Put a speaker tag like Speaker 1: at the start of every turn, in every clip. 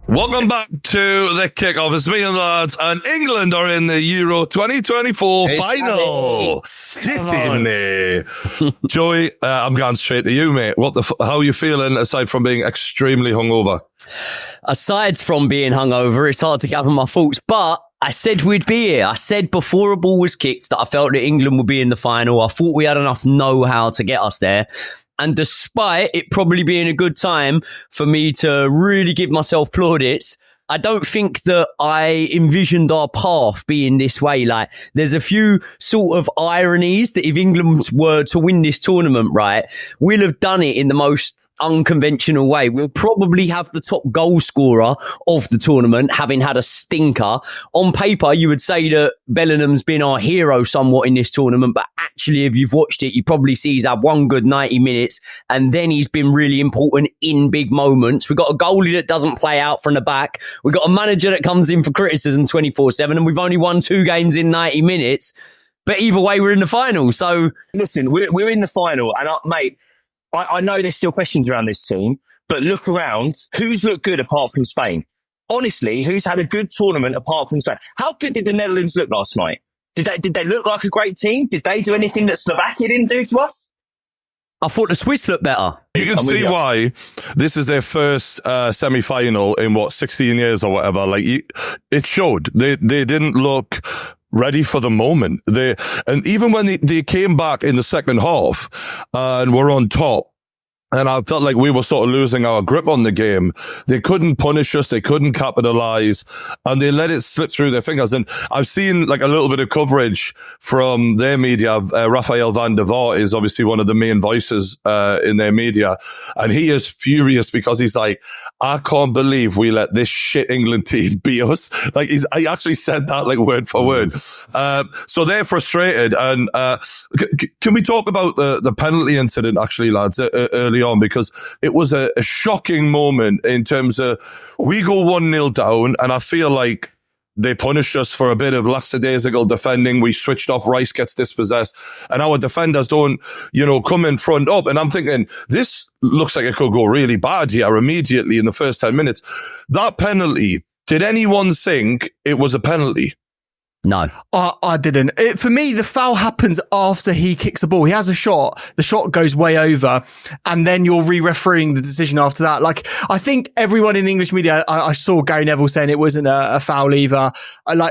Speaker 1: Welcome back to the kickoff. It's me and the lads, and England are in the Euro 2024 final. Get in there. Joey, I'm going straight to you, mate. How are you feeling aside from being extremely hungover?
Speaker 2: Aside from being hungover, it's hard to gather my thoughts, but I said we'd be here. I said before a ball was kicked that I felt that England would be in the final. I thought we had enough know-how to get us there. And despite it probably being a good time for me to really give myself plaudits, I don't think that I envisioned our path being this way. Like, there's a few sort of ironies that if England were to win this tournament, right, we'll have done it in the most unconventional way. We'll probably have the top goal scorer of the tournament, having had a stinker. On paper, you would say that Bellingham's been our hero somewhat in this tournament, but actually, if you've watched it, you probably see he's had one good 90 minutes, and then he's been really important in big moments. We've got a goalie that doesn't play out from the back. We've got a manager that comes in for criticism 24/7, and we've only won 2 games in 90 minutes. But either way, we're in the final. So
Speaker 3: listen, we're in the final, and mate, I know there's still questions around this team, but look around. Who's looked good apart from Spain? Honestly, who's had a good tournament apart from Spain? How good did the Netherlands look last night? Did they look like a great team? Did they do anything that Slovakia didn't do to us?
Speaker 2: I thought the Swiss looked better.
Speaker 1: You can see why this is their first semi-final in 16 years or whatever. Like, it showed they didn't look ready for the moment. And even when they came back in the second half and were on top, and I felt like we were sort of losing our grip on the game. They couldn't punish us. They couldn't capitalize, and they let it slip through their fingers. And I've seen like a little bit of coverage from their media. Rafael van der Vaart is obviously one of the main voices in their media, and he is furious because he's like, I can't believe we let this shit England team beat us. Like, he actually said that like word for word. So they're frustrated. And can we talk about the penalty incident actually, lads, early on, because it was a shocking moment in terms of we go 1-0 down, and I feel like they punished us for a bit of lackadaisical defending. We switched off, Rice gets dispossessed, and our defenders don't, come in front up. And I'm thinking, this looks like it could go really bad here immediately in the first 10 minutes. That penalty, did anyone think it was a penalty?
Speaker 2: No.
Speaker 4: I didn't. For me, the foul happens after he kicks the ball. He has a shot. The shot goes way over, and then you're re-refereeing the decision after that. Like, I think everyone in the English media, I saw Gary Neville saying it wasn't a foul either.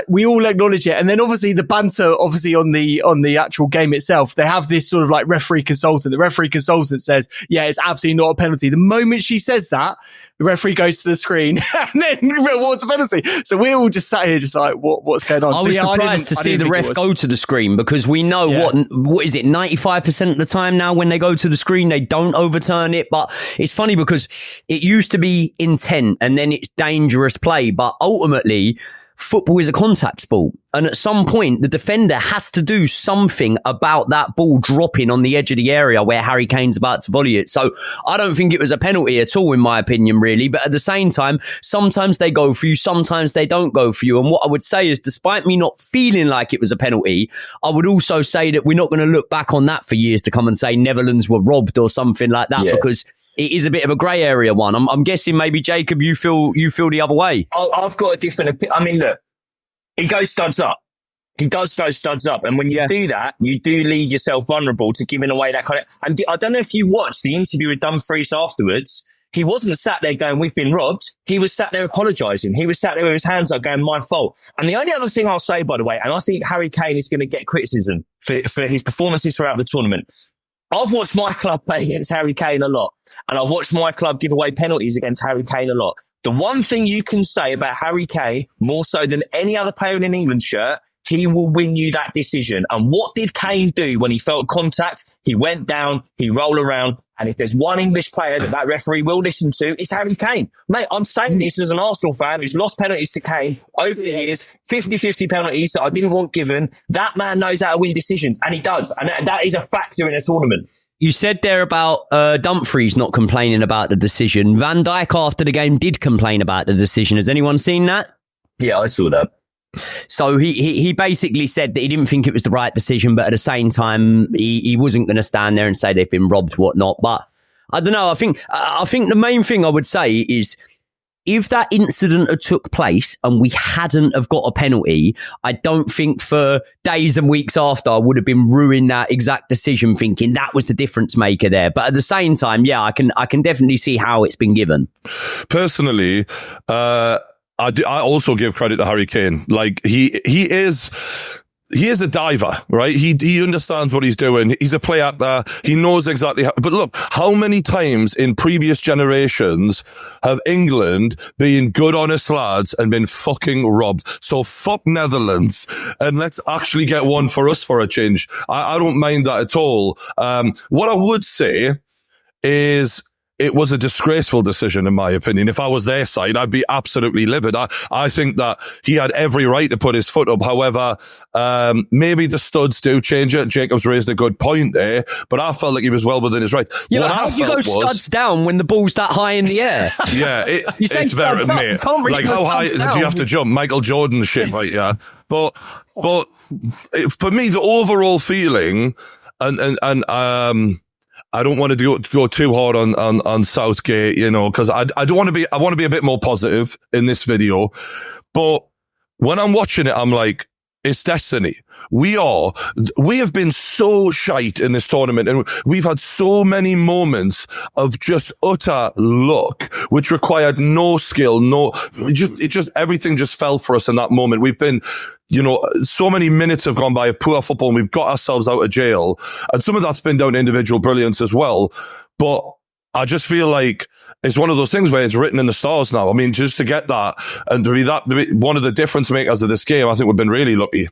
Speaker 4: We all acknowledge it. And then obviously the banter, on the actual game itself, they have this sort of like referee consultant. The referee consultant says, yeah, it's absolutely not a penalty. The moment she says that, the referee goes to the screen, and then what's the penalty? So we're all just sat here just like, what's going on?
Speaker 2: I was surprised to see the ref go to the screen, because we know what is it, 95% of the time now when they go to the screen, they don't overturn it. But it's funny because it used to be intent and then it's dangerous play. But ultimately, football is a contact sport. And at some point, the defender has to do something about that ball dropping on the edge of the area where Harry Kane's about to volley it. So I don't think it was a penalty at all, in my opinion, really. But at the same time, sometimes they go for you, sometimes they don't go for you. And what I would say is, despite me not feeling like it was a penalty, I would also say that we're not going to look back on that for years to come and say Netherlands were robbed or something like that, because it is a bit of a grey area one. I'm guessing maybe, Jacob, you feel the other way.
Speaker 3: I've got a different opinion. I mean, look, he goes studs up. He does go studs up. And when you do that, you do leave yourself vulnerable to giving away that kind of... And I don't know if you watched the interview with Dumfries afterwards. He wasn't sat there going, we've been robbed. He was sat there apologising. He was sat there with his hands up going, my fault. And the only other thing I'll say, by the way, and I think Harry Kane is going to get criticism for his performances throughout the tournament. I've watched my club play against Harry Kane a lot, and I've watched my club give away penalties against Harry Kane a lot. The one thing you can say about Harry Kane, more so than any other player in an England shirt, he will win you that decision. And what did Kane do when he felt contact? He went down, he rolled around. And if there's one English player that referee will listen to, it's Harry Kane. Mate, I'm saying this as an Arsenal fan who's lost penalties to Kane over the years, 50-50 penalties that I didn't want given. That man knows how to win decisions, and he does. And that is a factor in a tournament.
Speaker 2: You said there about Dumfries not complaining about the decision. Van Dijk after the game did complain about the decision. Has anyone seen that?
Speaker 3: Yeah, I saw that.
Speaker 2: So he basically said that he didn't think it was the right decision, but at the same time, he wasn't going to stand there and say they've been robbed, whatnot. But I don't know. I think the main thing I would say is if that incident had took place and we hadn't have got a penalty, I don't think for days and weeks after I would have been ruining that exact decision thinking that was the difference maker there. But at the same time, yeah, I can definitely see how it's been given.
Speaker 1: Personally, I also give credit to Harry Kane. Like he is a diver, right? He understands what he's doing. He's a play actor. He knows exactly how. But look, how many times in previous generations have England been good, honest lads and been fucking robbed? So fuck Netherlands, and let's actually get one for us for a change. I don't mind that at all. What I would say is, it was a disgraceful decision, in my opinion. If I was their side, I'd be absolutely livid. I think that he had every right to put his foot up. However, maybe the studs do change it. Jacob's raised a good point there, but I felt like he was well within his right.
Speaker 2: Yeah, but how do you go studs down when the ball's that high in the air?
Speaker 1: Yeah, it's very, mate. Really, like, how high do you have to jump? Michael Jordan shit, right? Yeah. But for me, the overall feeling, and I don't want to go too hard on Southgate, you know, because I want to be a bit more positive in this video. But when I'm watching it, I'm like, it's destiny. We have been so shite in this tournament, and we've had so many moments of just utter luck, which required no skill, everything just fell for us in that moment. We've been, you know, so many minutes have gone by of poor football, and we've got ourselves out of jail. And some of that's been down to individual brilliance as well. But I just feel like it's one of those things where it's written in the stars now. I mean, just to get that and to be one of the difference makers of this game, I think we've been really lucky.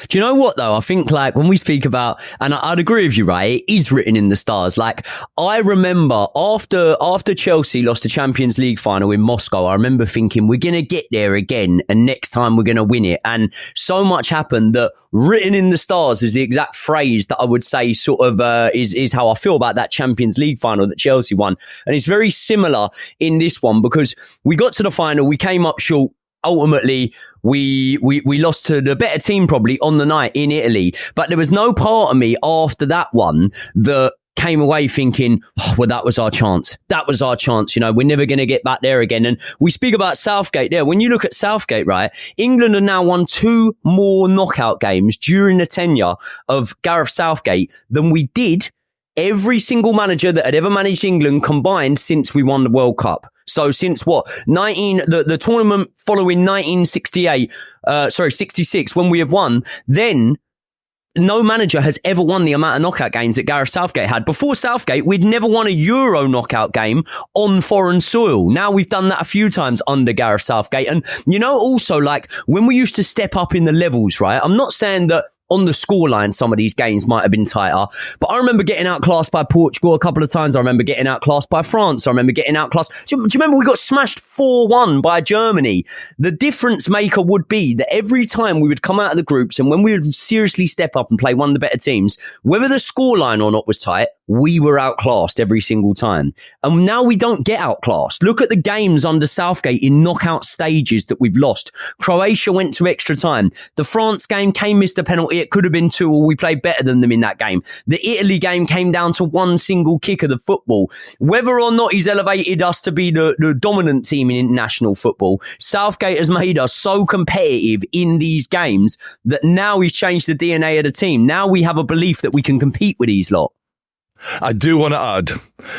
Speaker 2: Do you know what, though? I think, like, when we speak about, and I'd agree with you, right? It is written in the stars. Like, I remember after Chelsea lost the Champions League final in Moscow, I remember thinking, we're going to get there again, and next time we're going to win it. And so much happened that written in the stars is the exact phrase that I would say sort of is how I feel about that Champions League final that Chelsea won. And it's very similar in this one, because we got to the final, we came up short. Ultimately, we lost to the better team probably on the night in Italy. But there was no part of me after that one that came away thinking, oh, well, that was our chance. That was our chance. You know, we're never going to get back there again. And we speak about Southgate there. When you look at Southgate, right, England have now won 2 more knockout games during the tenure of Gareth Southgate than we did every single manager that had ever managed England combined since we won the World Cup. So since what? The tournament following 66, when we have won, then no manager has ever won the amount of knockout games that Gareth Southgate had. Before Southgate, we'd never won a Euro knockout game on foreign soil. Now we've done that a few times under Gareth Southgate. And, you know, also, like, when we used to step up in the levels, right? I'm not saying that on the scoreline, some of these games might have been tighter. But I remember getting outclassed by Portugal a couple of times. I remember getting outclassed by France. I remember getting outclassed. Do you remember we got smashed 4-1 by Germany? The difference maker would be that every time we would come out of the groups and when we would seriously step up and play one of the better teams, whether the scoreline or not was tight, we were outclassed every single time. And now we don't get outclassed. Look at the games under Southgate in knockout stages that we've lost. Croatia went to extra time. The France game came missed a penalty. It could have been 2, or we played better than them in that game. The Italy game came down to one single kick of the football. Whether or not he's elevated us to be the dominant team in international football, Southgate has made us so competitive in these games that now he's changed the DNA of the team. Now we have a belief that we can compete with these lot.
Speaker 1: I do want to add,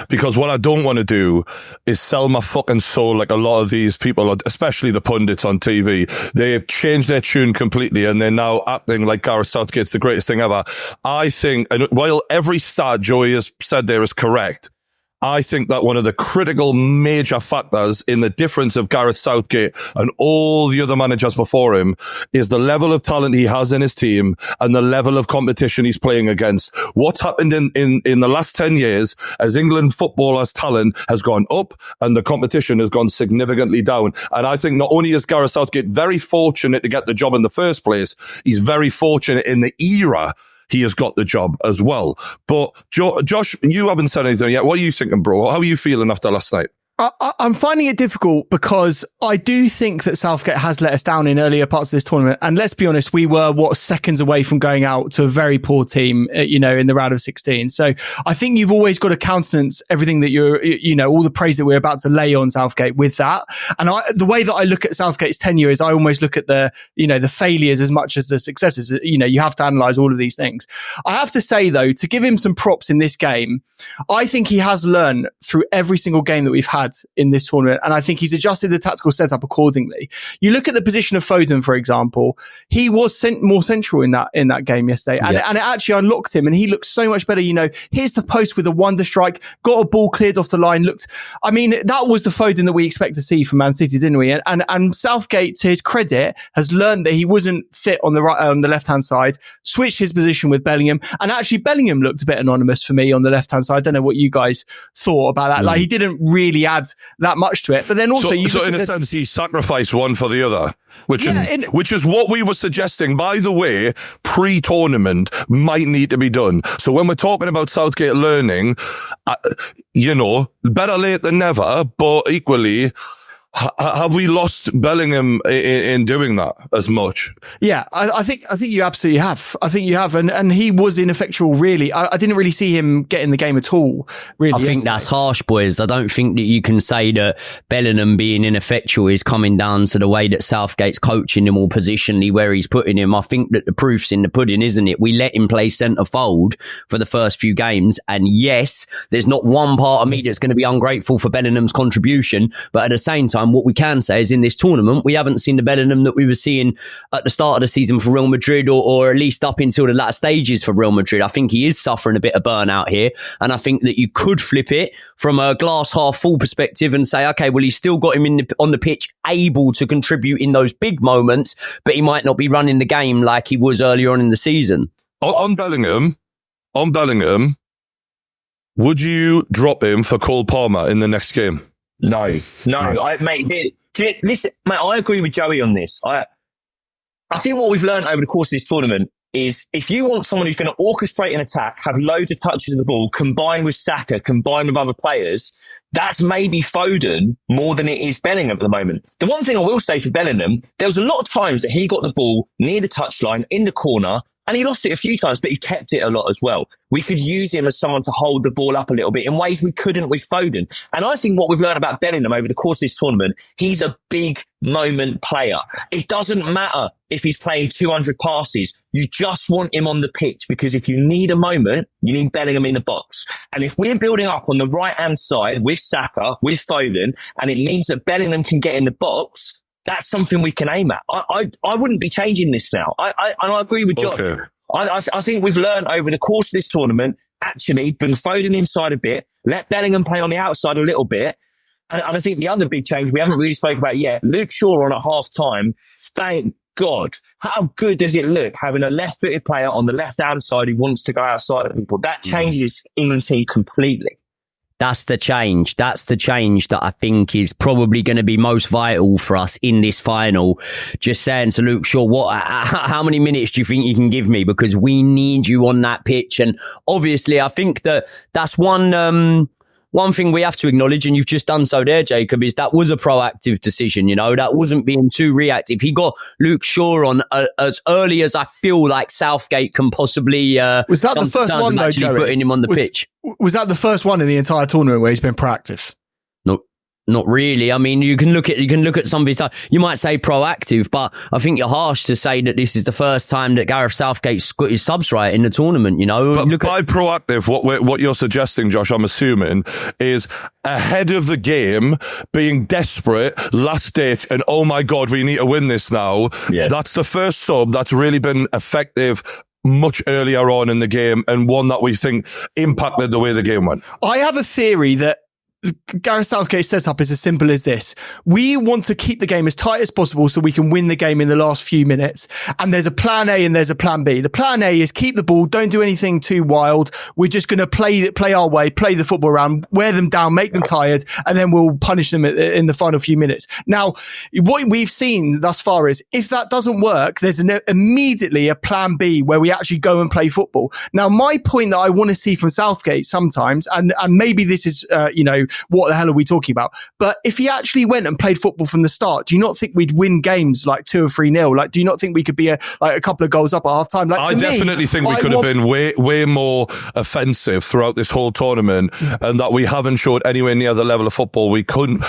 Speaker 1: because what I don't want to do is sell my fucking soul like a lot of these people, especially the pundits on TV. They've changed their tune completely and they're now acting like Gareth Southgate's the greatest thing ever. I think, and while every stat Joey has said there is correct, I think that one of the critical major factors in the difference of Gareth Southgate and all the other managers before him is the level of talent he has in his team and the level of competition he's playing against. What's happened in the last 10 years as England footballers' talent has gone up and the competition has gone significantly down. And I think not only is Gareth Southgate very fortunate to get the job in the first place, he's very fortunate in the era he has got the job as well. But Josh, you haven't said anything yet. What are you thinking, bro? How are you feeling after last night?
Speaker 4: I'm finding it difficult because I do think that Southgate has let us down in earlier parts of this tournament. And let's be honest, we were seconds away from going out to a very poor team, in the round of 16. So I think you've always got to countenance everything that all the praise that we're about to lay on Southgate with that. And the way that I look at Southgate's tenure is I almost look at the failures as much as the successes. You have to analyze all of these things. I have to say though, to give him some props in this game, I think he has learned through every single game that we've had in this tournament, and I think he's adjusted the tactical setup accordingly. You look at the position of Foden, for example, he was more central in that game yesterday, and it actually unlocked him, and he looked so much better. Here's the post with a wonder strike, got a ball cleared off the line. That was the Foden that we expect to see from Man City, didn't we? And Southgate, to his credit, has learned that he wasn't fit on the left hand side, switched his position with Bellingham, and actually Bellingham looked a bit anonymous for me on the left hand side. I don't know what you guys thought about that. Like, he didn't really add that much to it. But then also,
Speaker 1: so in a sense, he sacrificed one for the other, which is what we were suggesting, by the way, pre-tournament might need to be done. So when we're talking about Southgate learning, better late than never, but equally, have we lost Bellingham in doing that as much?
Speaker 4: Yeah, I think you absolutely have. I think you have, and he was ineffectual. Really, I didn't really see him get in the game at all. Really,
Speaker 2: I think that's harsh, boys. I don't think that you can say that Bellingham being ineffectual is coming down to the way that Southgate's coaching him or positionally where he's putting him. I think that the proof's in the pudding, isn't it? We let him play centre forward for the first few games, and yes, there's not one part of me that's going to be ungrateful for Bellingham's contribution, but at the same time, what we can say is in this tournament, we haven't seen the Bellingham that we were seeing at the start of the season for Real Madrid, or at least up until the latter stages for Real Madrid. I think he is suffering a bit of burnout here. And I think that you could flip it from a glass half full perspective and say, okay, well, he's still got him on the pitch able to contribute in those big moments, but he might not be running the game like he was earlier on in the season.
Speaker 1: On Bellingham, would you drop him for Cole Palmer in the next game?
Speaker 3: No. Listen, mate, I agree with Joey on this. I think what we've learned over the course of this tournament is if you want someone who's going to orchestrate an attack, have loads of touches of the ball, combine with Saka, combine with other players, that's maybe Foden more than it is Bellingham at the moment. The one thing I will say for Bellingham, there was a lot of times that he got the ball near the touchline, in the corner, and he lost it a few times, but he kept it a lot as well. We could use him as someone to hold the ball up a little bit in ways we couldn't with Foden. And I think what we've learned about Bellingham over the course of this tournament, he's a big moment player. It doesn't matter if he's playing 200 passes. You just want him on the pitch, because if you need a moment, you need Bellingham in the box. And if we're building up on the right-hand side with Saka, with Foden, and it means that Bellingham can get in the box, that's something we can aim at. I wouldn't be changing this now. I agree with John. Okay. I think we've learned over the course of this tournament, actually, bring Foden inside a bit, let Bellingham play on the outside a little bit. And I think the other big change we haven't really spoken about yet, Luke Shaw on at half time, thank God. How good does it look having a left-footed player on the left-hand side who wants to go outside of people? That changes England team completely.
Speaker 2: That's the change. That's the change that I think is probably going to be most vital for us in this final. Just saying to Luke Shaw, how many minutes do you think you can give me? Because we need you on that pitch. And obviously, I think that that's one thing we have to acknowledge, and you've just done so there, Jacob, is that was a proactive decision. That wasn't being too reactive. He got Luke Shaw on as early as I feel like Southgate can possibly.
Speaker 4: Was that the first one though, Joey?
Speaker 2: Putting him on the pitch.
Speaker 4: Was that the first one in the entire tournament where he's been proactive?
Speaker 2: Not really. I mean, you can look at some of his time. You might say proactive, but I think you're harsh to say that this is the first time that Gareth Southgate's got his subs right in the tournament.
Speaker 1: But by proactive, what you're suggesting, Josh, I'm assuming, is ahead of the game, being desperate, last ditch, and oh my God, we need to win this now. Yeah. That's the first sub that's really been effective much earlier on in the game, and one that we think impacted the way the game went.
Speaker 4: I have a theory that Gareth Southgate's setup is as simple as this. We want to keep the game as tight as possible so we can win the game in the last few minutes. And there's a plan A and there's a plan B. The plan A is keep the ball, don't do anything too wild. We're just going to play our way, play the football around, wear them down, make them tired, and then we'll punish them in the final few minutes. Now, what we've seen thus far is if that doesn't work, there's immediately a plan B where we actually go and play football. Now, my point that I want to see from Southgate sometimes, and maybe this is, what the hell are we talking about? But if he actually went and played football from the start, do you not think we'd win games like 2 or 3-0? Like, do you not think we could be a couple of goals up at half time? Like,
Speaker 1: I definitely think we could have been way more offensive throughout this whole tournament, and that we haven't showed anywhere near the level of football we can't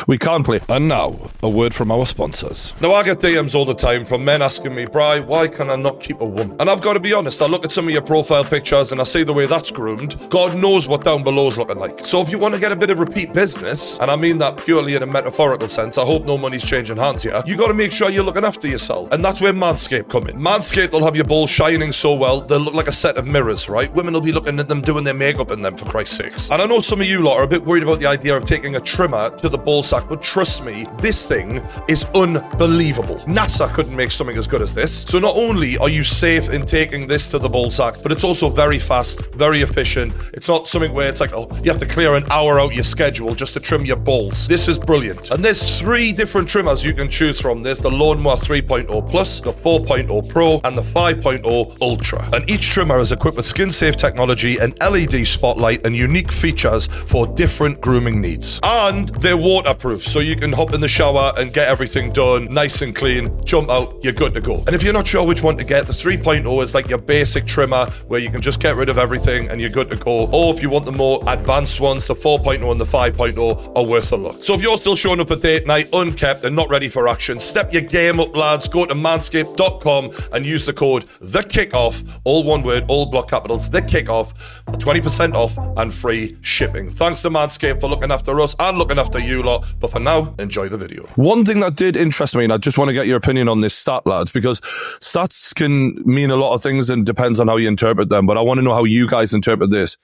Speaker 1: play. And now, a word from our sponsors. Now, I get DMs all the time from men asking me, Bri, why can I not keep a woman? And I've got to be honest, I look at some of your profile pictures and I see the way that's groomed. God knows what down below is looking like. So if you want to get a bit of repeat business, and I mean that purely in a metaphorical sense, I hope no money's changing hands here, you got to make sure you're looking after yourself. And that's where Manscaped come in. Manscaped will have your balls shining so well, they'll look like a set of mirrors, right? Women will be looking at them doing their makeup in them, for Christ's sakes. And I know some of you lot are a bit worried about the idea of taking a trimmer to the ball sack, but trust me, this thing is unbelievable. NASA couldn't make something as good as this. So not only are you safe in taking this to the ball sack, but it's also very fast, very efficient. It's not something where it's like, oh, you have to clear an hour out your schedule just to trim your balls. This is brilliant. And there's 3 different trimmers you can choose from. There's the Lawnmower 3.0 Plus, the 4.0 Pro, and the 5.0 Ultra. And each trimmer is equipped with skin-safe technology, an LED spotlight, and unique features for different grooming needs. And they're waterproof, so you can hop in the shower and get everything done nice and clean, jump out, you're good to go. And if you're not sure which one to get, the 3.0 is like your basic trimmer where you can just get rid of everything and you're good to go. Or if you want the more advanced ones, the 4.0 and the 5.0 are worth a look. So if you're still showing up at date night unkept and not ready for action, step your game up, lads. Go to manscaped.com and use the code THEKICKOFF, all one word, all block capitals, THEKICKOFF, for 20% off and free shipping. Thanks to Manscaped for looking after us and looking after you lot. But for now, enjoy the video. One thing that did interest me, and I just want to get your opinion on this stat, lads, because stats can mean a lot of things and depends on how you interpret them, but I want to know how you guys interpret this.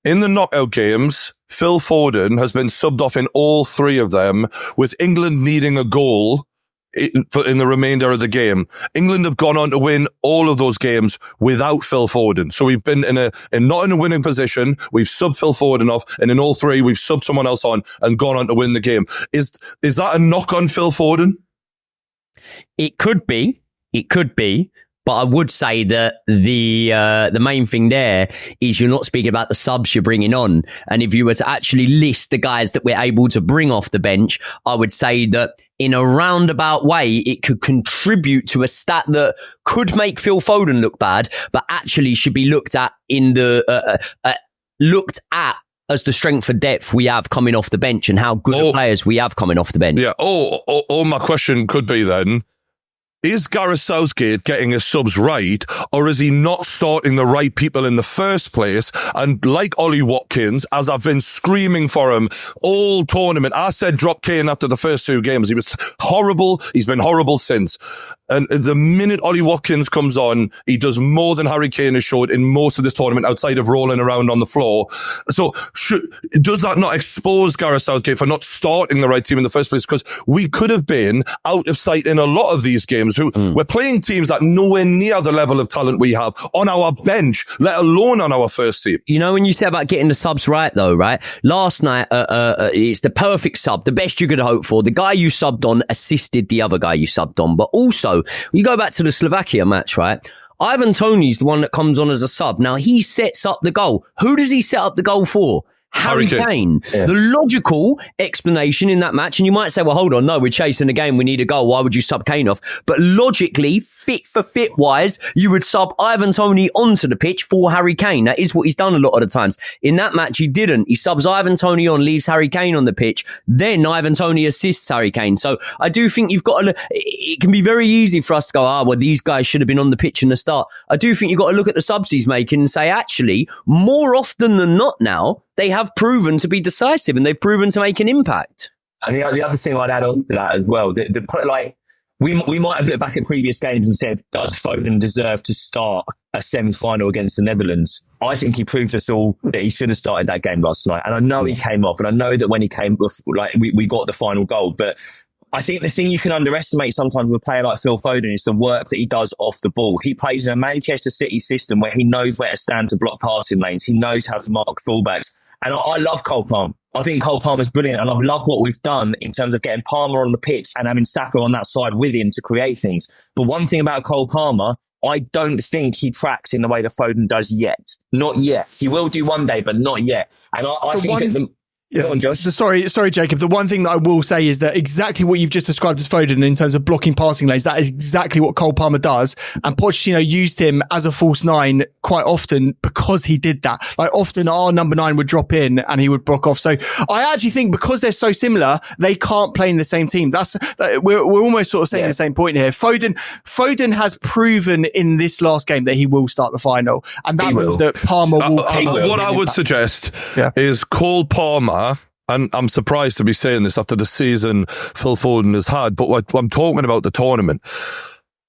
Speaker 1: In the knockout games, Phil Foden has been subbed off in all 3 of them, with England needing a goal in the remainder of the game. England have gone on to win all of those games without Phil Foden. So we've been not in a winning position. We've subbed Phil Foden off, and in all 3, we've subbed someone else on and gone on to win the game. Is that a knock on Phil Foden?
Speaker 2: It could be. But I would say that the main thing there is you're not speaking about the subs you're bringing on. And if you were to actually list the guys that we're able to bring off the bench, I would say that in a roundabout way, it could contribute to a stat that could make Phil Foden look bad, but actually should be looked at as the strength for depth we have coming off the bench and how good players we have coming off the bench.
Speaker 1: Yeah. My question could be then, is Gareth Southgate getting his subs right, or is he not starting the right people in the first place? And like Ollie Watkins, as I've been screaming for him all tournament, I said drop Kane after the first 2 games. He was horrible. He's been horrible since. And the minute Ollie Watkins comes on, he does more than Harry Kane has showed in most of this tournament outside of rolling around on the floor. So does that not expose Gareth Southgate for not starting the right team in the first place? Because we could have been out of sight in a lot of these games. We're playing teams that nowhere near the level of talent we have on our bench, let alone on our first team.
Speaker 2: You know, when you say about getting the subs right, though, right? Last night, it's the perfect sub, the best you could hope for. The guy you subbed on assisted the other guy you subbed on. But also, you go back to the Slovakia match, right? Ivan Toney's the one that comes on as a sub. Now, he sets up the goal. Who does he set up the goal for? Harry Kane. Yeah. The logical explanation in that match, and you might say, well, hold on, no, we're chasing the game, we need a goal, why would you sub Kane off? But logically, fit for fit wise, you would sub Ivan Toney onto the pitch for Harry Kane. That is what he's done a lot of the times. In that match, he didn't. He subs Ivan Toney on, leaves Harry Kane on the pitch, then Ivan Toney assists Harry Kane. So I do think you've got to, it can be very easy for us to go, well, these guys should have been on the pitch in the start. I do think you've got to look at the subs he's making and say, actually, more often than not now, they have proven to be decisive and they've proven to make an impact.
Speaker 3: And the other thing I'd add on to that as well, we might have looked back at previous games and said, does Foden deserve to start a semi-final against the Netherlands? I think he proved us all that he should have started that game last night. And I know he came off, and I know that when he came off, we got the final goal. But I think the thing you can underestimate sometimes with a player like Phil Foden is the work that he does off the ball. He plays in a Manchester City system where he knows where to stand to block passing lanes. He knows how to mark fullbacks. And I love Cole Palmer. I think Cole Palmer's brilliant, and I love what we've done in terms of getting Palmer on the pitch and having Saka on that side with him to create things. But one thing about Cole Palmer, I don't think he tracks in the way that Foden does yet. Not yet. He will do one day, but not yet. And I think
Speaker 4: Yeah.
Speaker 3: Go on, Josh.
Speaker 4: Sorry, Jacob. The one thing that I will say is that exactly what you've just described as Foden in terms of blocking passing lanes, that is exactly what Cole Palmer does. And Pochettino used him as a false nine quite often because he did that. Like often our number 9 would drop in and he would block off. So I actually think because they're so similar, they can't play in the same team. We're almost sort of saying the same point here. Foden has proven in this last game that he will start the final. And that means that Palmer will.
Speaker 1: What I would suggest is Cole Palmer. And I'm surprised to be saying this after the season Phil Foden has had, but what I'm talking about the tournament.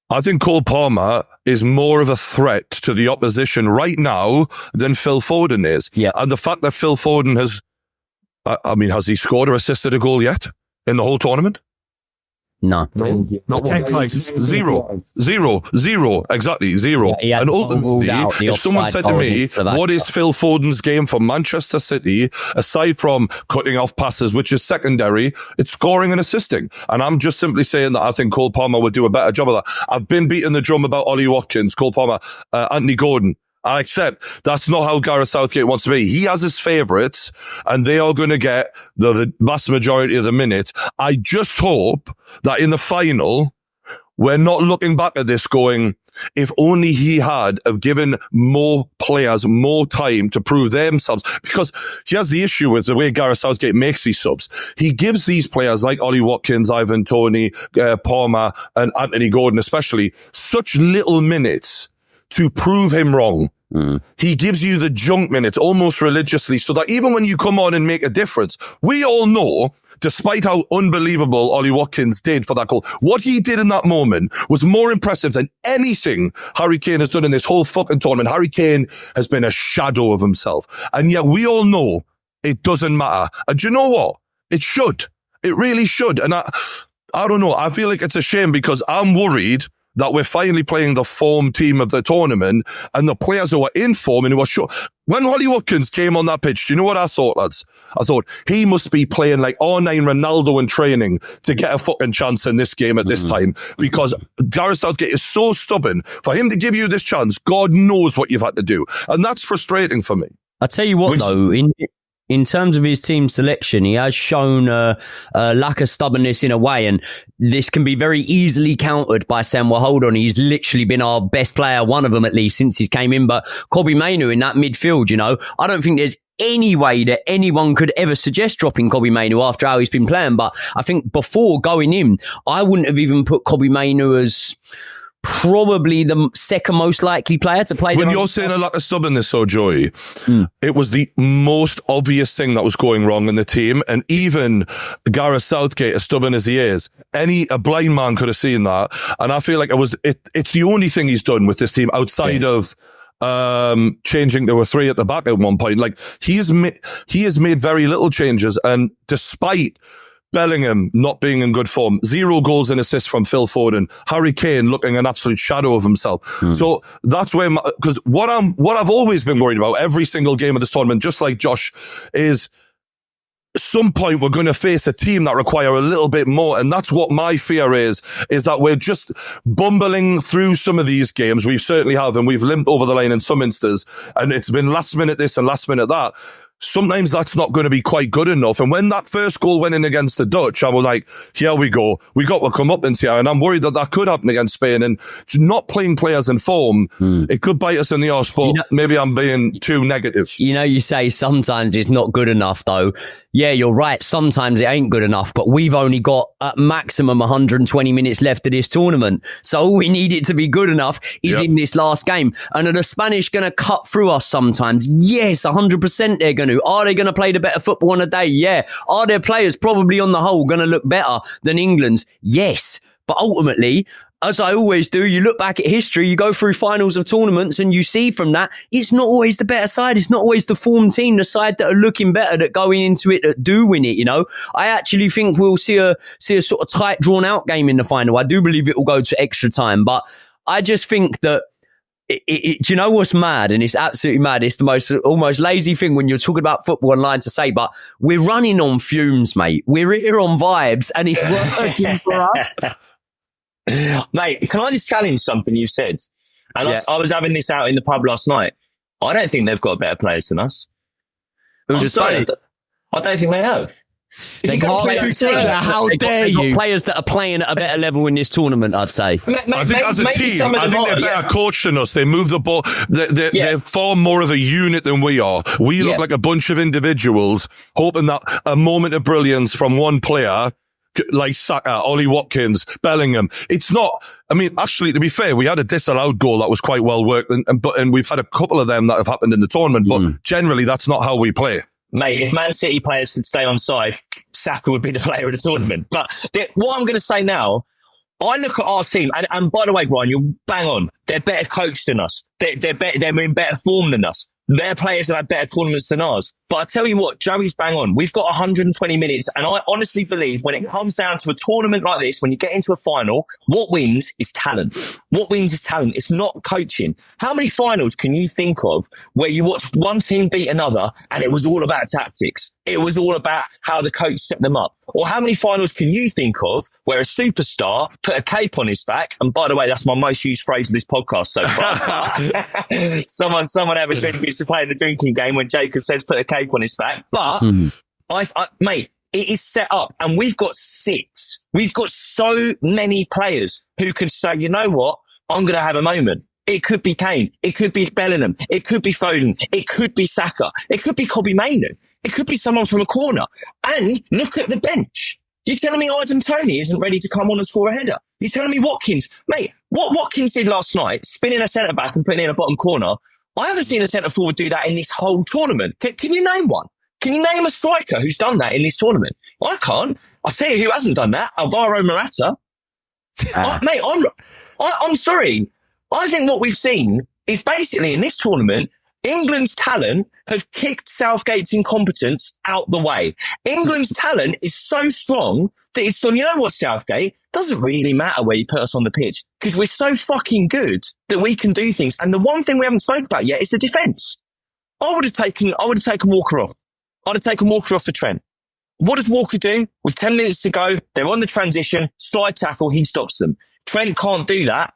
Speaker 1: I think Cole Palmer is more of a threat to the opposition right now than Phil Foden is.
Speaker 2: Yeah.
Speaker 1: And the fact that Phil Foden has he scored or assisted a goal yet in the whole tournament?
Speaker 2: No.
Speaker 1: Not
Speaker 4: 10 close.
Speaker 1: Zero. Exactly, zero.
Speaker 2: Yeah,
Speaker 1: and ultimately, if someone said to me, what is Phil Foden's game for Manchester City, aside from cutting off passes, which is secondary, it's scoring and assisting. And I'm just simply saying that I think Cole Palmer would do a better job of that. I've been beating the drum about Ollie Watkins, Cole Palmer, Anthony Gordon. I accept that's not how Gareth Southgate wants to be. He has his favourites and they are going to get the vast majority of the minutes. I just hope that in the final, we're not looking back at this going, if only he had given more players more time to prove themselves. Because he has the issue with the way Gareth Southgate makes these subs. He gives these players like Ollie Watkins, Ivan Toney, Palmer and Anthony Gordon especially such little minutes to prove him wrong. He gives you the junk minutes almost religiously so that even when you come on and make a difference, we all know, despite how unbelievable Ollie Watkins did for that goal, what he did in that moment was more impressive than anything Harry Kane has done in this whole fucking tournament. Harry Kane has been a shadow of himself. And yet we all know it doesn't matter. And do you know what? It should. It really should. And I don't know. I feel like it's a shame because I'm worried that we're finally playing the form team of the tournament and the players who are in form and who are sure. When Ollie Watkins came on that pitch, do you know what I thought, lads? I thought he must be playing like R9 Ronaldo in training to get a fucking chance in this game at this time because Gareth Southgate is so stubborn. For him to give you this chance, God knows what you've had to do. And that's frustrating for me.
Speaker 2: I'll tell you what, though, in terms of his team selection, he has shown a lack of stubbornness in a way, and this can be very easily countered by saying, well, hold on, he's literally been our best player, one of them at least, since he's came in. But Kobbie Mainoo in that midfield, I don't think there's any way that anyone could ever suggest dropping Kobbie Mainoo after how he's been playing. But I think before going in, I wouldn't have even put Kobbie Mainoo as probably the second most likely player to play.
Speaker 1: When you're saying a lack of stubbornness, so Joey, it was the most obvious thing that was going wrong in the team. And even Gareth Southgate, as stubborn as he is, a blind man could have seen that. And I feel like it's the only thing he's done with this team outside of changing. There were 3 at the back at one point. Like he has made very little changes, and despite Bellingham not being in good form, 0 goals and assists from Phil Foden, Harry Kane looking an absolute shadow of himself. So that's where, because what I've always been worried about every single game of this tournament, just like Josh, is at some point we're going to face a team that require a little bit more. And that's what my fear is that we're just bumbling through some of these games. We certainly have, and we've limped over the line in some instances, and it's been last minute this and last minute that. Sometimes that's not going to be quite good enough. And when that first goal went in against the Dutch, I was like, here we go. We got to come up in here. And I'm worried that could happen against Spain. And not playing players in form, it could bite us in the arse. But maybe I'm being too negative.
Speaker 2: You say sometimes it's not good enough, though. Yeah, you're right. Sometimes it ain't good enough. But we've only got at maximum 120 minutes left of this tournament. So all we need it to be good enough is in this last game. And are the Spanish going to cut through us sometimes? Yes, 100% they're going to. Are they going to play the better football on a day? Yeah. Are their players probably on the whole going to look better than England's? Yes. But ultimately, as I always do, you look back at history, you go through finals of tournaments and you see from that, it's not always the better side. It's not always the form team, the side that are looking better, that going into it, that do win it, I actually think we'll see a sort of tight, drawn out game in the final. I do believe it will go to extra time, but I just think that do you know what's mad? And it's absolutely mad. It's the most almost lazy thing when you're talking about football online to say, but we're running on fumes, mate. We're here on vibes and it's working for us.
Speaker 3: Mate, can I just challenge something you said? And I was having this out in the pub last night. I don't think they've got better players than us. I'm sorry. I don't think they have.
Speaker 2: They got
Speaker 4: how dare you?
Speaker 2: Players that are playing at a better level in this tournament, I'd say.
Speaker 1: I think as a team, I think they're better coached than us. They move the ball. They're far more of a unit than we are. We look like a bunch of individuals hoping that a moment of brilliance from one player, like Saka, Ollie Watkins, Bellingham. It's not, I mean, actually, to be fair, we had a disallowed goal that was quite well worked, and we've had a couple of them that have happened in the tournament, but generally that's not how we play.
Speaker 3: Mate, if Man City players could stay on side, Saka would be the player of the tournament. But what I'm going to say now, I look at our team, and by the way, Brian, you're bang on. They're better coached than us. They're in better form than us. Their players have had better tournaments than ours. But I tell you what, Joey's bang on. We've got 120 minutes, and I honestly believe when it comes down to a tournament like this, when you get into a final, what wins is talent. What wins is talent. It's not coaching. How many finals can you think of where you watched one team beat another and it was all about tactics? It was all about how the coach set them up. Or how many finals can you think of where a superstar put a cape on his back? And by the way, that's my most used phrase of this podcast so far. Someone have a drink used to play in the drinking game when Jacob says put a cape on his back. But mate, it is set up, and we've got 6. We've got so many players who can say, you know what? I'm going to have a moment. It could be Kane. It could be Bellingham. It could be Foden. It could be Saka. It could be Kobbie Mainoo. It could be someone from a corner. And look at the bench. You're telling me Ivan Toney isn't ready to come on and score a header? You're telling me Watkins? Mate, what Watkins did last night, spinning a centre-back and putting in a bottom corner, I haven't seen a centre-forward do that in this whole tournament. Can you name one? Can you name a striker who's done that in this tournament? I can't. I'll tell you who hasn't done that. Alvaro Morata. Mate, I'm sorry. I think what we've seen is basically in this tournament, England's talent have kicked Southgate's incompetence out the way. England's talent is so strong that it's done, you know what, Southgate? Doesn't really matter where you put us on the pitch because we're so fucking good that we can do things. And the one thing we haven't spoken about yet is the defence. I would have taken Walker off. I'd have taken Walker off for Trent. What does Walker do? With 10 minutes to go, they're on the transition, slide tackle, he stops them. Trent can't do that.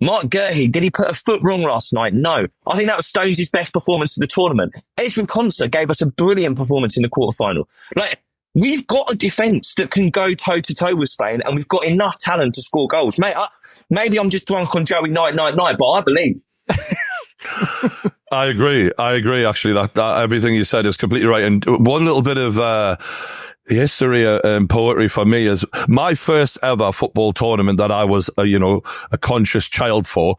Speaker 3: Mark Gurhey, did he put a foot wrong last night? No. I think that was Stones' best performance of the tournament. Ezra Konsa gave us a brilliant performance in the quarterfinal. Like, we've got a defence that can go toe-to-toe with Spain, and we've got enough talent to score goals. Mate, maybe I'm just drunk on Joey night, but I believe.
Speaker 1: I agree. Actually, that everything you said is completely right. And one little bit of history and poetry for me is my first ever football tournament that I was, a conscious child for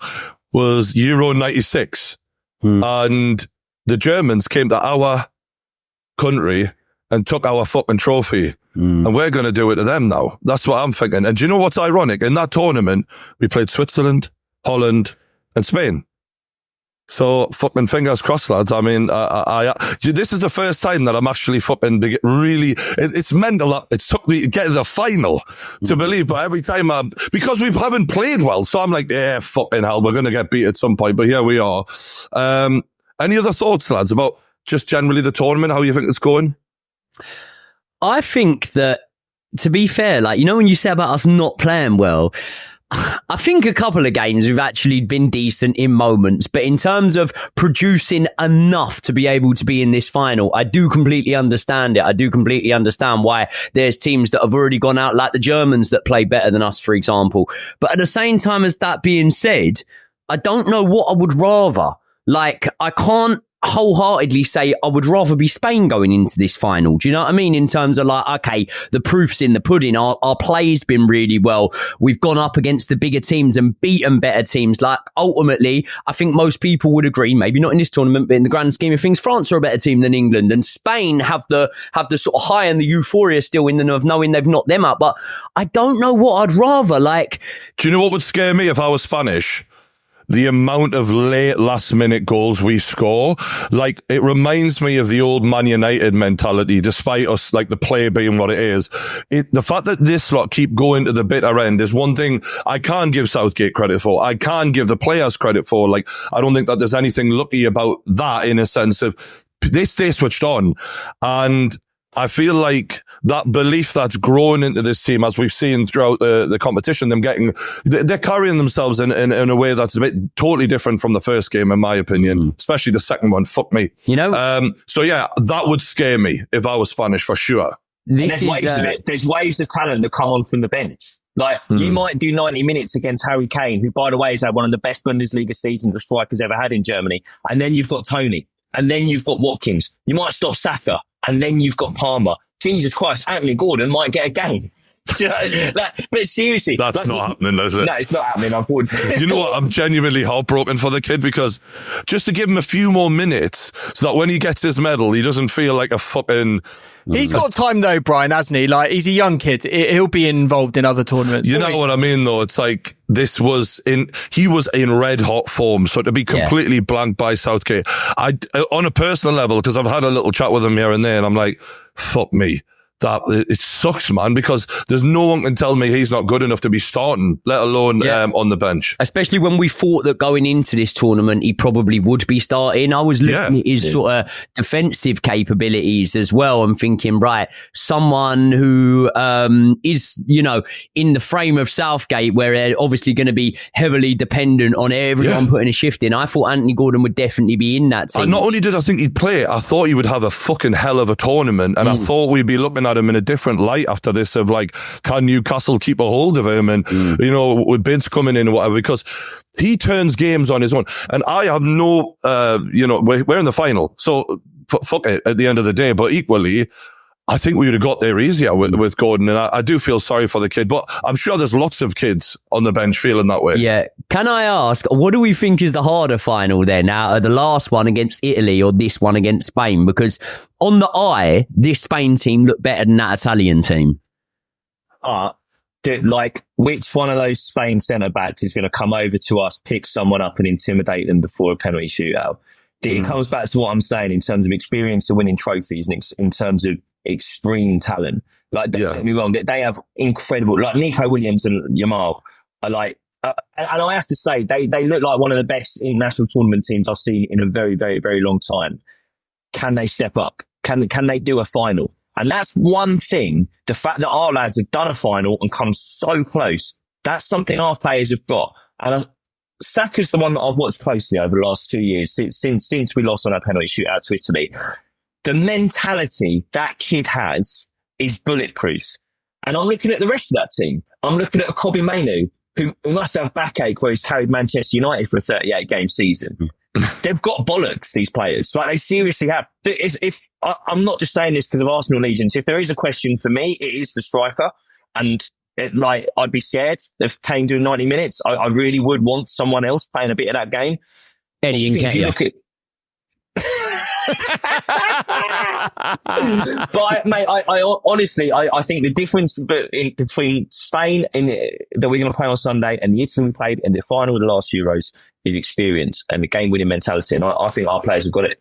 Speaker 1: was Euro 96. And the Germans came to our country and took our fucking trophy. And we're going to do it to them now. That's what I'm thinking. And do you know what's ironic? In that tournament, we played Switzerland, Holland, and Spain. So fucking fingers crossed, lads. I mean, this is the first time that I'm actually fucking really, it's mental. It's took me to get to the final to believe, but every time because we haven't played well. So I'm like, yeah, fucking hell, we're going to get beat at some point, but here we are. Any other thoughts, lads, about just generally the tournament, how you think it's going?
Speaker 2: I think that, to be fair, like, when you say about us not playing well, I think a couple of games we've actually been decent in moments, but in terms of producing enough to be able to be in this final, I do completely understand it. I do completely understand why there's teams that have already gone out, like the Germans that play better than us, for example. But at the same time as that being said, I don't know what I would rather. Like, I can't wholeheartedly say I would rather be Spain going into this final. Do you know what I mean? In terms of like, okay, the proof's in the pudding. Our play's been really well. We've gone up against the bigger teams and beaten better teams. Like, ultimately, I think most people would agree, maybe not in this tournament, but in the grand scheme of things, France are a better team than England, and Spain have the sort of high and the euphoria still in them of knowing they've knocked them up. But I don't know what I'd rather. Like,
Speaker 1: do you know what would scare me if I was Spanish? The amount of late last-minute goals we score. Like, it reminds me of the old Man United mentality, despite us, like, the play being what it is. The fact that this lot keep going to the bitter end is one thing I can't give Southgate credit for. I can't give the players credit for. Like, I don't think that there's anything lucky about that in a sense of they stay switched on. And I feel like that belief that's grown into this team, as we've seen throughout the competition, they're carrying themselves in a way that's a bit totally different from the first game, in my opinion, especially the second one. Fuck me. So yeah, that would scare me if I was Spanish for sure.
Speaker 3: There's waves of it. There's waves of talent that come on from the bench. Like, you might do 90 minutes against Harry Kane, who, by the way, has had one of the best Bundesliga seasons the striker's ever had in Germany. And then you've got Tony. And then you've got Watkins. You might stop Saka. And then you've got Palmer. Jesus Christ, Anthony Gordon might get a game. But seriously.
Speaker 1: That's not happening, is it?
Speaker 3: No, it's not happening, unfortunately.
Speaker 1: You know what? I'm genuinely heartbroken for the kid, because just to give him a few more minutes so that when he gets his medal, he doesn't feel like a fucking...
Speaker 4: He's got time though, Brian, hasn't he? Like, he's a young kid. He'll be involved in other tournaments.
Speaker 1: You know what I mean, though? It's like he was in red hot form. So to be completely blanked by Southgate, on a personal level, because I've had a little chat with him here and there, and I'm like, fuck me. That it sucks, man, because there's no one can tell me he's not good enough to be starting, let alone on the bench.
Speaker 2: Especially when we thought that going into this tournament, he probably would be starting. I was looking at his sort of defensive capabilities as well and thinking, right, someone who is, in the frame of Southgate, where they're obviously going to be heavily dependent on everyone putting a shift in. I thought Anthony Gordon would definitely be in that team.
Speaker 1: Not only did I think he'd play, I thought he would have a fucking hell of a tournament, and I thought we'd be looking at him in a different light after this, of like, can Newcastle keep a hold of him, and with bids coming in and whatever, because he turns games on his own. And I have no we're in the final, so fuck it at the end of the day, but equally I think we would have got there easier with Gordon, and I do feel sorry for the kid, but I'm sure there's lots of kids on the bench feeling that way.
Speaker 2: Yeah. Can I ask, what do we think is the harder final then, out of the last one against Italy or this one against Spain? Because on the eye, this Spain team looked better than that Italian team.
Speaker 3: Which one of those Spain centre-backs is going to come over to us, pick someone up and intimidate them before a penalty shootout? It comes back to what I'm saying in terms of experience of winning trophies and in terms of extreme talent. Like, don't get me wrong, they have incredible, like Nico Williams and Yamal are like, and I have to say, they look like one of the best international tournament teams I've seen in a very, very, very long time. Can they step up? Can they do a final? And that's one thing. The fact that our lads have done a final and come so close, that's something our players have got. And Saka's the one that I've watched closely over the last 2 years, since we lost on our penalty shootout to Italy. The mentality that kid has is bulletproof. And I'm looking at the rest of that team. I'm looking at a Kobe Mainu, who must have backache where he's carried Manchester United for a 38-game season. They've got bollocks, these players. Like, they seriously have. I'm not just saying this because of Arsenal allegiance. If there is a question for me, it is the striker. And I'd be scared if Kane doing 90 minutes. I really would want someone else playing a bit of that game.
Speaker 2: Eddie Nketiah.
Speaker 3: But mate, I honestly think the difference between Spain that we're going to play on Sunday and the Italy we played in the final of the last Euros is experience and the game-winning mentality. And I think our players have got it.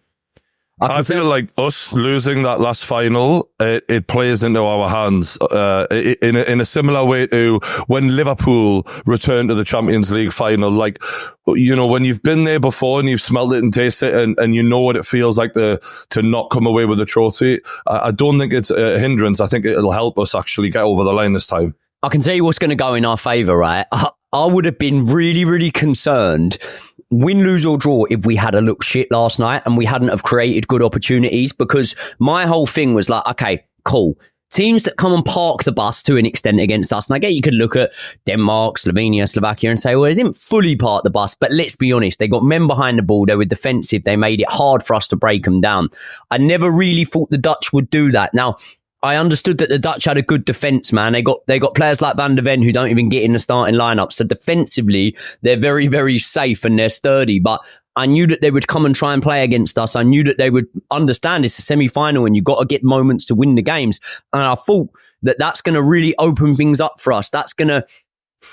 Speaker 1: I feel like us losing that last final, it plays into our hands in a similar way to when Liverpool returned to the Champions League final. Like, when you've been there before and you've smelled it and tasted it and you know what it feels like to not come away with a trophy, I don't think it's a hindrance. I think it'll help us actually get over the line this time.
Speaker 2: I can tell you what's going to go in our favour, right? I would have been really, really concerned, win, lose or draw, if we had a look shit last night and we hadn't have created good opportunities, because my whole thing was like, okay, cool. Teams that come and park the bus to an extent against us, and I get you could look at Denmark, Slovenia, Slovakia and say, well, they didn't fully park the bus, but let's be honest, they got men behind the ball, they were defensive, they made it hard for us to break them down. I never really thought the Dutch would do that. Now, I understood that the Dutch had a good defence, man. They got players like Van der Ven who don't even get in the starting lineup. So defensively, they're very, very safe and they're sturdy. But I knew that they would come and try and play against us. I knew that they would understand it's a semi-final and you've got to get moments to win the games. And I thought that that's going to really open things up for us. That's going to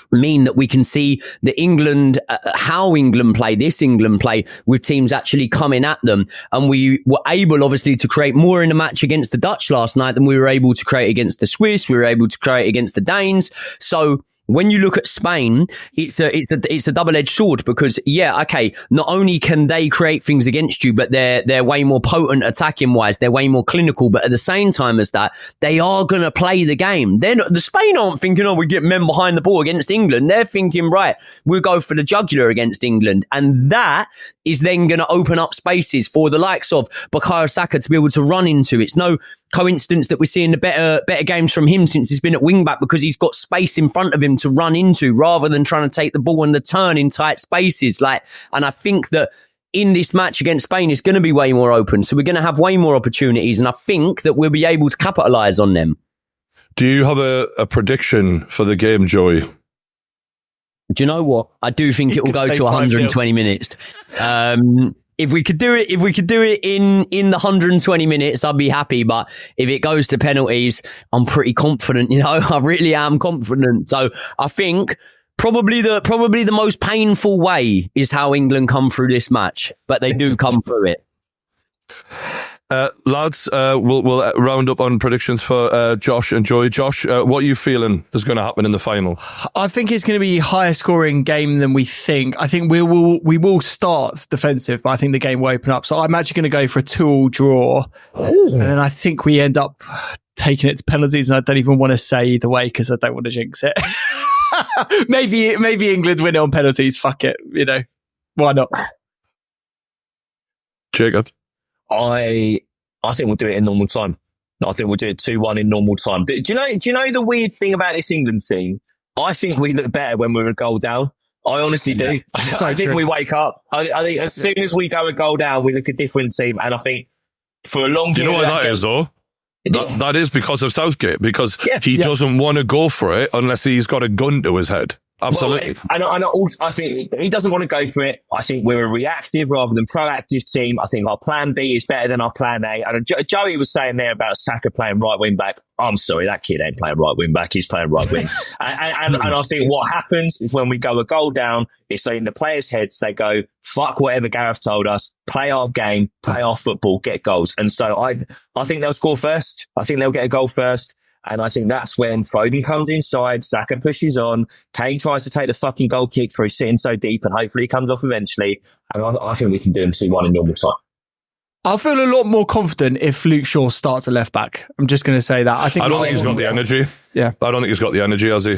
Speaker 2: mean that we can see the England, how England play, this England play with teams actually coming at them. And we were able, obviously, to create more in the match against the Dutch last night than we were able to create against the Swiss. We were able to create against the Danes. So when you look at Spain, it's a double-edged sword because, not only can they create things against you, but they're way more potent attacking wise. They're way more clinical. But at the same time as that, they are going to play the game. The Spain aren't thinking, we get men behind the ball against England. They're thinking, right, we'll go for the jugular against England. And that is then going to open up spaces for the likes of Bukayo Saka to be able to run into. It's no coincidence that we're seeing the better games from him since he's been at wing back, because he's got space in front of him to run into rather than trying to take the ball and the turn in tight spaces. And I think that in this match against Spain, it's going to be way more open. So we're going to have way more opportunities. And I think that we'll be able to capitalise on them.
Speaker 1: Do you have a prediction for the game, Joey?
Speaker 2: Do you know what? I do think it will go to 120 minutes. If we could do it in the 120 minutes, I'd be happy. But if it goes to penalties, I'm pretty confident. I really am confident. So I think probably the most painful way is how England come through this match, but they do come through it.
Speaker 1: Lads, we'll round up on predictions for Josh and Joey. Josh, what are you feeling is going to happen in the final?
Speaker 4: I think it's going to be a higher scoring game than we think. I think we will start defensive, but I think the game will open up. So I'm actually going to go for a 2-2 draw. Ooh. And then I think we end up taking it to penalties, and I don't even want to say either way because I don't want to jinx it. maybe England win it on penalties. Fuck it. Why not?
Speaker 1: Jacob?
Speaker 3: I think we'll do it in normal time. I think we'll do it 2-1 in normal time. But do you know the weird thing about this England team? I think we look better when we're a goal down. I honestly do. I think we wake up. I think as soon as we go a goal down, we look a different team. And I think for a long
Speaker 1: time... Do you know why that is, though? That is because of Southgate, because he doesn't want to go for it unless he's got a gun to his head. Absolutely.
Speaker 3: Well, I think he doesn't want to go for it. I think we're a reactive rather than proactive team. I think our plan B is better than our plan A. And Joey was saying there about Saka playing right wing back. I'm sorry, that kid ain't playing right wing back. He's playing right wing. and I think what happens is when we go a goal down, it's in the players' heads. They go, fuck whatever Gareth told us, play our game, play our football, get goals. And so I think they'll score first. I think they'll get a goal first. And I think that's when Foden comes inside, Saka pushes on, Kane tries to take the fucking goal kick for he's sitting so deep, and hopefully he comes off eventually. And I think we can do him 2-1 in normal time.
Speaker 4: I'll feel a lot more confident if Luke Shaw starts at left back. I'm just going to say that. I
Speaker 1: don't think he's got the energy.
Speaker 4: Yeah.
Speaker 1: I don't think he's got the energy, has he?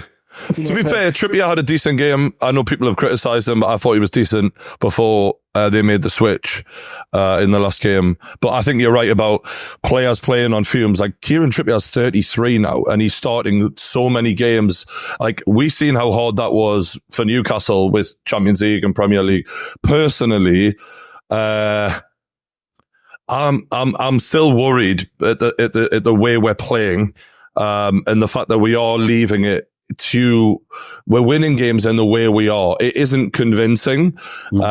Speaker 1: To be fair, Trippier had a decent game. I know people have criticised him, but I thought he was decent before they made the switch in the last game. But I think you're right about players playing on fumes. Like Kieran Trippier's 33 now, and he's starting so many games. Like we've seen how hard that was for Newcastle with Champions League and Premier League. Personally, I'm still worried at the way we're playing, and the fact that we are leaving it we're winning games in the way we are. It isn't convincing. And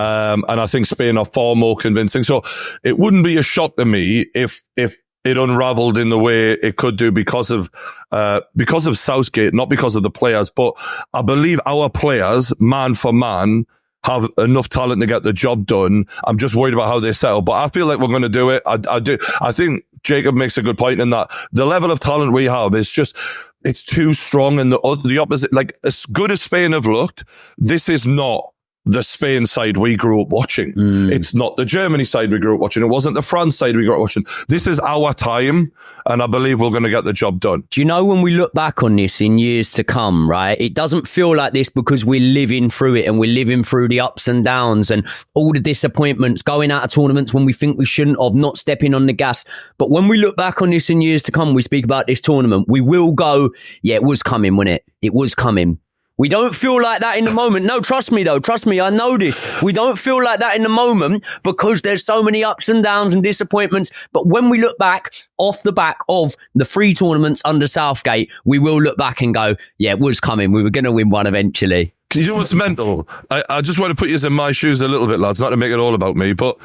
Speaker 1: I think Spain are far more convincing. So it wouldn't be a shock to me if it unraveled in the way it could do because of Southgate, not because of the players. But I believe our players, man for man, have enough talent to get the job done. I'm just worried about how they settle, but I feel like we're going to do it. I do. I think Jacob makes a good point in that the level of talent we have is just, it's too strong, and the opposite, like as good as Spain have looked, this is not the Spain side we grew up watching. It's not the Germany side we grew up watching. It wasn't the France side we grew up watching. This is our time, and I believe we're going to get the job done.
Speaker 2: Do you know, when we look back on this in years to come, right, it doesn't feel like this because we're living through it and we're living through the ups and downs and all the disappointments, going out of tournaments when we think we shouldn't have, not stepping on the gas. But when we look back on this in years to come, we speak about this tournament, we will go, yeah, it was coming, wasn't it? It was coming. We don't feel like that in the moment. No, trust me though. Trust me, I know this. We don't feel like that in the moment because there's so many ups and downs and disappointments. But when we look back off the back of the 3 tournaments under Southgate, we will look back and go, yeah, it was coming. We were going to win one eventually.
Speaker 1: You know what's mental? I just want to put you in my shoes a little bit, lads, not to make it all about me, but...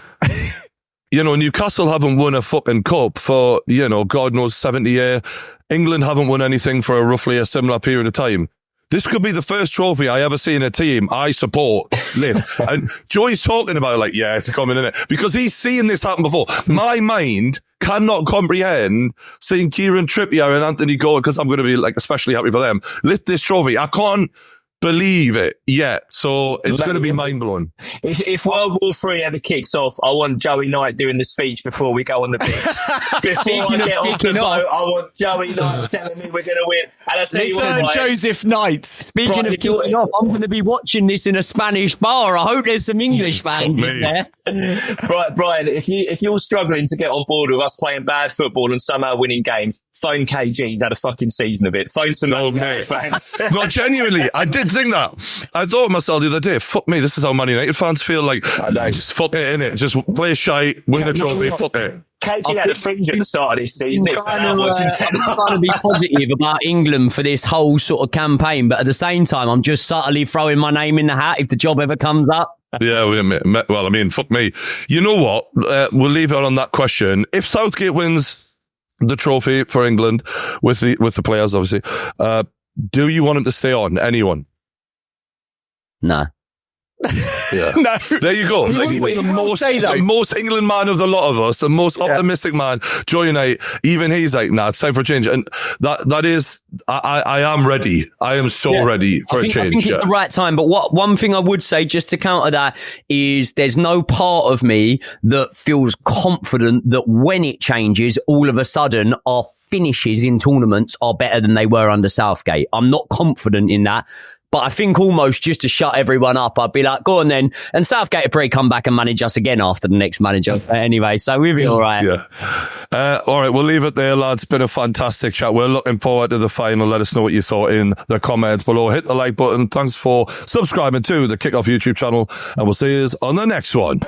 Speaker 1: Newcastle haven't won a fucking cup for, God knows, 70 years. England haven't won anything for roughly a similar period of time. this could be the first trophy I ever see in a team I support lift. And Joey's talking about like, yeah, it's coming in it because he's seen this happen before. My mind cannot comprehend seeing Kieran Trippier and Anthony Gordon, because I'm going to be like especially happy for them, lift this trophy. I can't believe it yet, so it's going to be mind-blowing.
Speaker 3: If World War III ever kicks off, I want Joey Knight doing the speech before we go on the pitch. Before I get off the boat, I want Joey Knight telling me we're going to win. And I tell you
Speaker 4: Sir
Speaker 3: what,
Speaker 4: Joseph Knight.
Speaker 2: Speaking of kicking off, I'm going to be watching this in a Spanish bar. I hope there's some English fans in there.
Speaker 3: Right, Brian, if you're struggling to get on board with us playing bad football and somehow winning games, phone KG. He's had a fucking season of it. Phone some fans.
Speaker 1: No, genuinely, I did think that. I thought to myself the other day, fuck me, this is how Man United fans feel like. Just fuck it, innit? Just play shite, win the trophy, fuck it.
Speaker 3: KG had a fringe at the start of this season.
Speaker 2: I'm trying to be positive about England for this whole sort of campaign, but at the same time, I'm just subtly throwing my name in the hat if the job ever comes up.
Speaker 1: Yeah, well, I mean, fuck me. You know what? We'll leave it on that question. If Southgate wins the trophy for England with the players, obviously, do you want him to stay on? Anyone?
Speaker 2: No.
Speaker 1: Yeah.
Speaker 4: No.
Speaker 1: There you go. The most England man of the lot of us, the most optimistic man, Joey Knight, even he's like, nah, it's time for a change. And that is, I am ready. I am so ready for a change.
Speaker 2: I think it's the right time. But one thing I would say just to counter that is there's no part of me that feels confident that when it changes, all of a sudden our finishes in tournaments are better than they were under Southgate. I'm not confident in that. But I think almost just to shut everyone up, I'd be like, go on then. And Southgate will probably come back and manage us again after the next manager. Anyway, so we'll be all right.
Speaker 1: Yeah. All right, we'll leave it there, lads. Been a fantastic chat. We're looking forward to the final. Let us know what you thought in the comments below. Hit the like button. Thanks for subscribing to the Kickoff YouTube channel. And we'll see you on the next one.